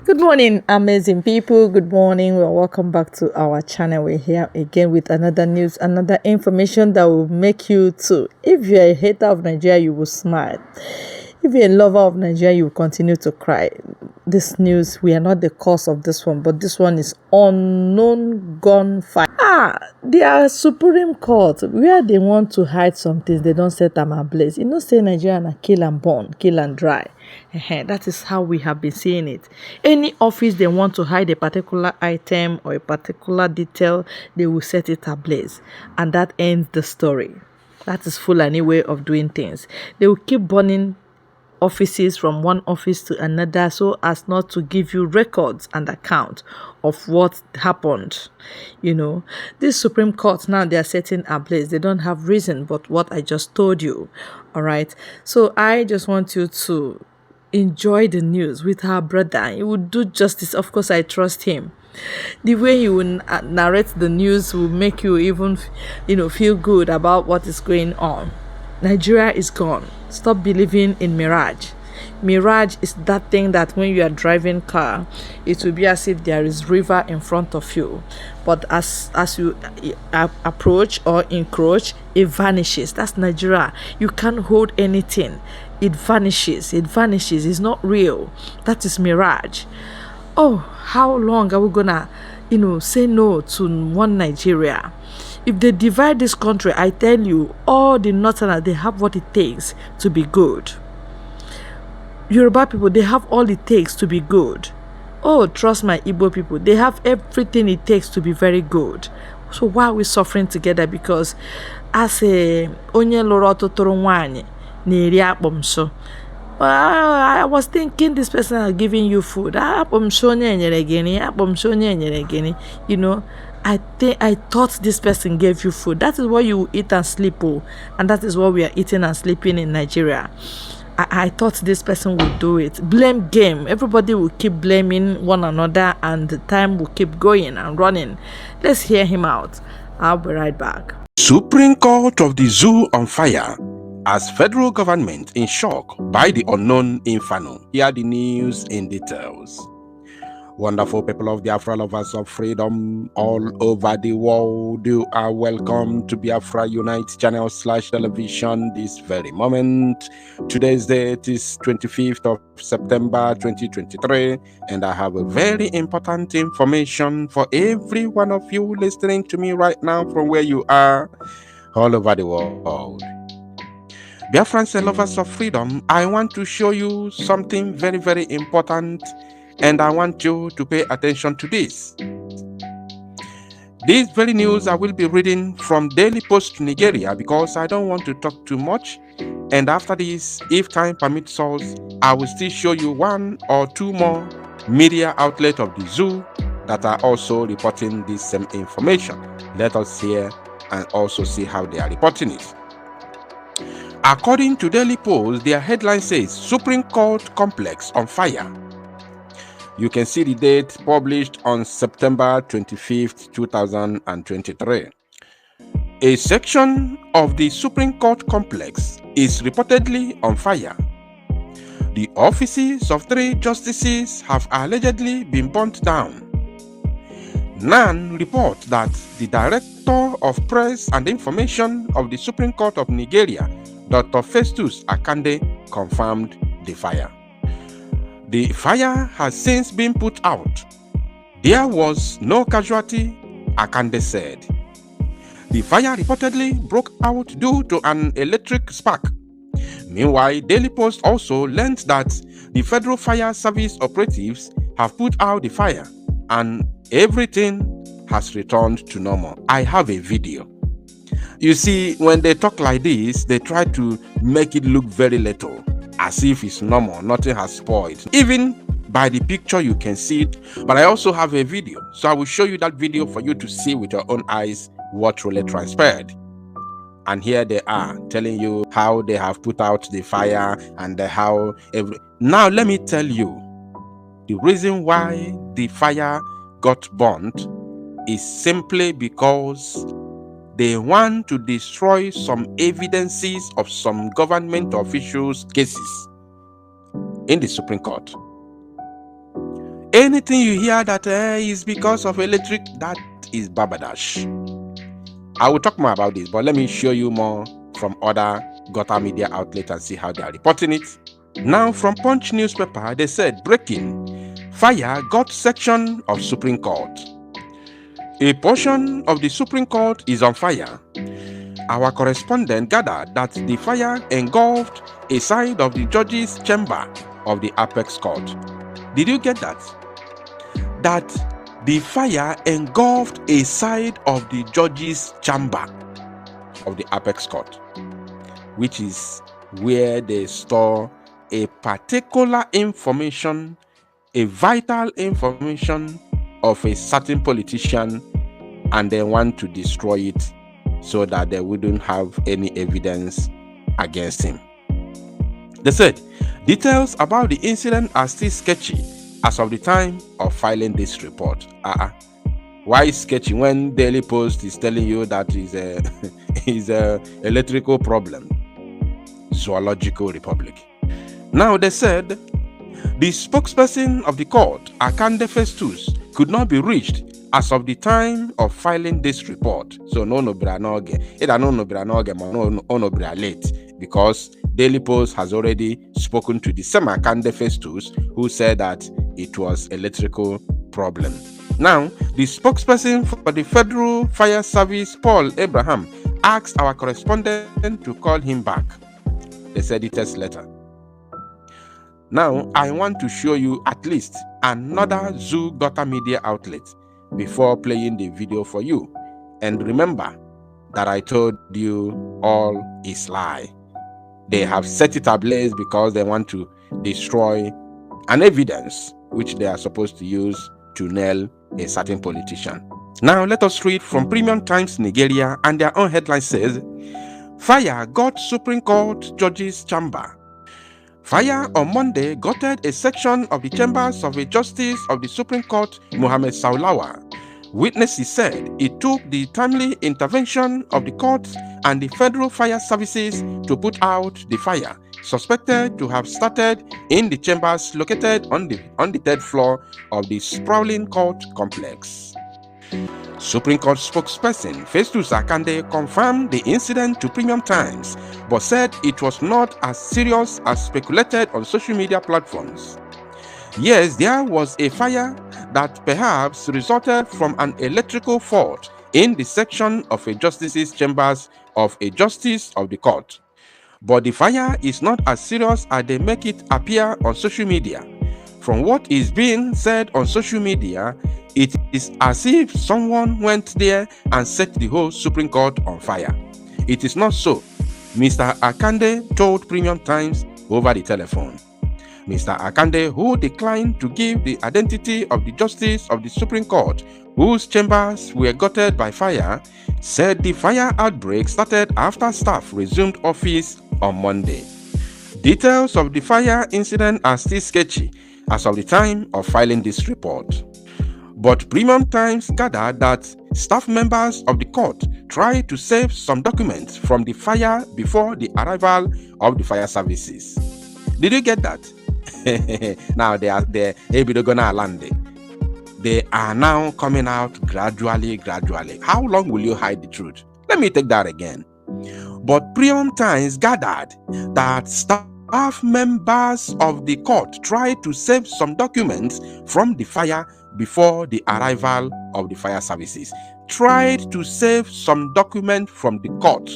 Good morning, amazing people. Good morning. Well, welcome back to our channel. We're here again with another news, another information that will make you too. If you're a hater of Nigeria, you will smile. If you're a lover of Nigeria, you will continue to cry. This news, we are not the cause of this one, but this one is unknown gunfire. Their Supreme Court, where they want to hide some things, they don't set them ablaze. You know, say Nigeria na kill and burn, kill and dry. That is how we have been seeing it. Any office they want to hide a particular item or a particular detail, they will set it ablaze. And that ends the story. That is Fulani way of doing things. They will keep burning offices from one office to another so as not to give you records and account of what happened. You know, this Supreme Court now, they are setting ablaze. They don't have reason but what I just told you. All right, so I just want you to enjoy the news with her brother. He will do justice. Of course, I trust him. The way he will narrate the news will make you even feel good about what is going on. Nigeria is gone. Stop believing in mirage. Mirage is that thing that when you are driving car, it will be as if there is river in front of you, but as you approach or encroach, it vanishes. That's Nigeria. You can't hold anything. It vanishes. It's not real. That is mirage. Oh, how long are we gonna say no to one Nigeria? If they divide this country, I tell you, all the northerners, they have what it takes to be good. Yoruba people, they have all it takes to be good. Oh, trust my Igbo people, they have everything it takes to be very good. So why are we suffering together? Because as a onye loro totoro nwanyi na-eri akpomso. I was thinking this person are giving you food. You know, I thought this person gave you food. That is what you eat and sleep. And that is what we are eating and sleeping in Nigeria. I thought this person would do it. Blame game. Everybody will keep blaming one another and the time will keep going and running. Let's hear him out. I'll be right back. Supreme Court of the Zoo on fire as federal government in shock by the unknown inferno. Hear the news in details. Wonderful people of Biafra, lovers of freedom all over the world, you are welcome to Biafra Unite channel / television this very moment. Today's date is 25th of September 2023, and I have a very important information for every one of you listening to me right now from where you are all over the world. Biafrans and lovers of freedom, I want to show you something very, very important, and I want you to pay attention to this. This very news I will be reading from Daily Post Nigeria because I don't want to talk too much. And after this, if time permits us, I will still show you one or two more media outlets of the zoo that are also reporting this same information. Let us hear and also see how they are reporting it. According to Daily Post, their headline says, Supreme Court Complex on Fire. You can see the date published on September 25th, 2023. A section of the Supreme Court complex is reportedly on fire. The offices of 3 justices have allegedly been burnt down. NAN report that the Director of Press and Information of the Supreme Court of Nigeria, Dr. Festus Akande, confirmed the fire. The fire has since been put out. There was no casualty, Akande said. The fire reportedly broke out due to an electric spark. Meanwhile, Daily Post also learned that the Federal Fire Service operatives have put out the fire and everything has returned to normal. I have a video. You see, when they talk like this, they try to make it look very little, as if it's normal, nothing has spoiled. Even by the picture you can see it, but I also have a video, so I will show you that video for you to see with your own eyes what really transpired. And here they are telling you how they have put out the fire and how Now let me tell you, the reason why the fire got burnt is simply because they want to destroy some evidences of some government officials' cases in the Supreme Court. Anything you hear that is because of electric, that is babadash. I will talk more about this, but let me show you more from other Gota media outlets and see how they are reporting it. Now, from Punch newspaper, they said, breaking, fire got section of Supreme Court. A portion of the Supreme Court is on fire. Our correspondent gathered that the fire engulfed a side of the judge's chamber of the Apex Court. Did you get that? That the fire engulfed a side of the judge's chamber of the Apex Court, which is where they store a particular information, a vital information of a certain politician, and they want to destroy it so that they wouldn't have any evidence against him. They said details about the incident are still sketchy as of the time of filing this report. Why is sketchy when Daily Post is telling you that is a electrical problem? Zoological Republic. Now they said the spokesperson of the court, Akande Festus, could not be reached as of the time of filing this report. So no late, because Daily Post has already spoken to the same Akande Festus, who said that it was electrical problem. Now, the spokesperson for the Federal Fire Service, Paul Abraham, asked our correspondent to call him back. They said it is later. Now, I want to show you at least another Zoo Gota media outlet before playing the video for you. And remember that I told you all is lie. They have set it ablaze because they want to destroy an evidence which they are supposed to use to nail a certain politician. Now let us read from Premium Times Nigeria, and their own headline says, Fire got Supreme Court judge's chamber. Fire on Monday gutted a section of the chambers of a justice of the Supreme Court, Mohammed Saulawa. Witnesses said it took the timely intervention of the court and the Federal Fire Services to put out the fire, suspected to have started in the chambers located on the third floor of the sprawling court complex. Supreme Court spokesperson Festus Akande confirmed the incident to Premium Times, but said it was not as serious as speculated on social media platforms. Yes, there was a fire that perhaps resulted from an electrical fault in the section of a justice's chambers of a justice of the court. But the fire is not as serious as they make it appear on social media. From what is being said on social media, it is as if someone went there and set the whole Supreme Court on fire. It is not so, Mr. Akande told Premium Times over the telephone. Mr. Akande, who declined to give the identity of the justice of the Supreme Court, whose chambers were gutted by fire, said the fire outbreak started after staff resumed office on Monday. Details of the fire incident are still sketchy as of the time of filing this report. But Premium Times gathered that staff members of the court tried to save some documents from the fire before the arrival of the fire services. Did you get that? Now they are now coming out gradually. How long will you hide the truth? Let me take that again. But Premium Times gathered that staff members of the court tried to save some documents from the fire before the arrival of the fire services. Tried to save some documents from the court.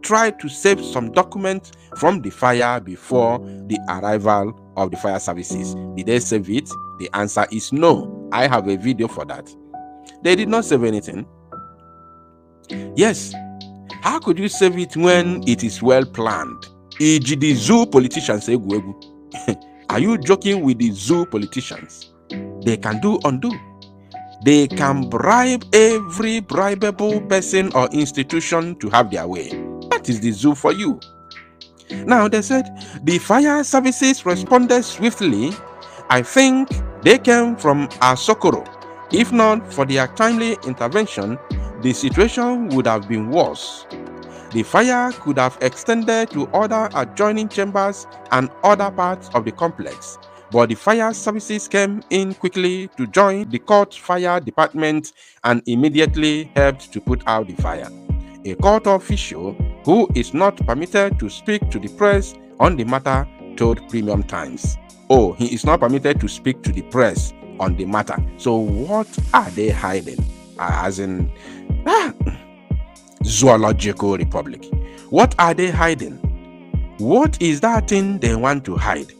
Tried to save some documents from the fire before the arrival of the fire services. Did they save it? The answer is no. I have a video for that. They did not save anything. Yes. How could you save it when it is well planned? The zoo politicians say, are you joking with the zoo politicians? They can do undo. They can bribe every bribable person or institution to have their way. That is the zoo for you. Now they said the fire services responded swiftly. I think they came from Asokoro. If not for their timely intervention, the situation would have been worse. The fire could have extended to other adjoining chambers and other parts of the complex. But the fire services came in quickly to join the court fire department and immediately helped to put out the fire. A court official who is not permitted to speak to the press on the matter told Premium Times. Oh, he is not permitted to speak to the press on the matter. So what are they hiding? As in, Zoological Republic. What are they hiding? What is that thing they want to hide?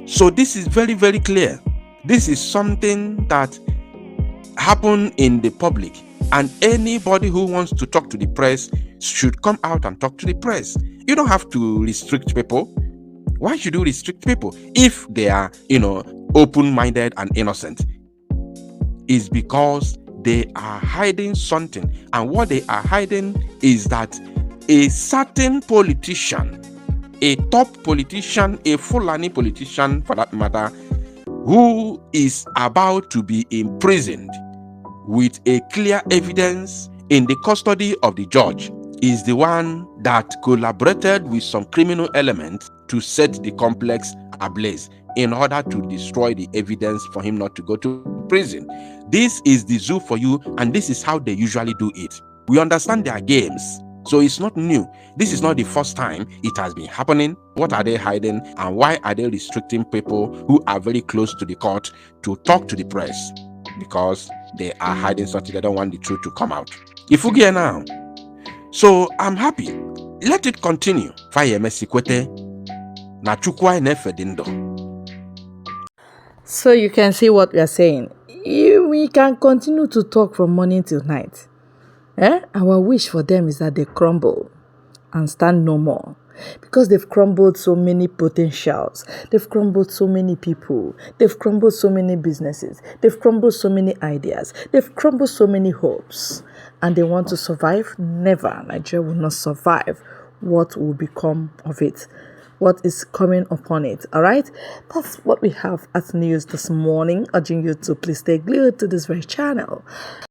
So this is very, very clear. This is something that happened in the public, and anybody who wants to talk to the press should come out and talk to the press. You don't have to restrict people. Why should you restrict people if they are, open-minded and innocent? It's because they are hiding something, and what they are hiding is that a certain politician, a top politician, a Fulani politician for that matter, who is about to be imprisoned with a clear evidence in the custody of the judge, is the one that collaborated with some criminal elements to set the complex ablaze in order to destroy the evidence for him not to go to prison. This is the zoo for you, and this is how they usually do it. We understand their games, so it's not new. This is not the first time it has been happening. What are they hiding, and why are they restricting people who are very close to the court to talk to the press? Because they are hiding something. They don't want the truth to come out. If we get now, so I'm happy. Let it continue. Fire mesikwete na chukwa nefedindo. So you can see what we are saying. We can continue to talk from morning till night. Our wish for them is that they crumble and stand no more, because they've crumbled so many potentials, they've crumbled so many people, they've crumbled so many businesses, they've crumbled so many ideas, they've crumbled so many hopes, and they want to survive. Never. Nigeria will not survive. What will become of it? What is coming upon it? All right, that's what we have as news this morning, urging you to please stay glued to this very channel.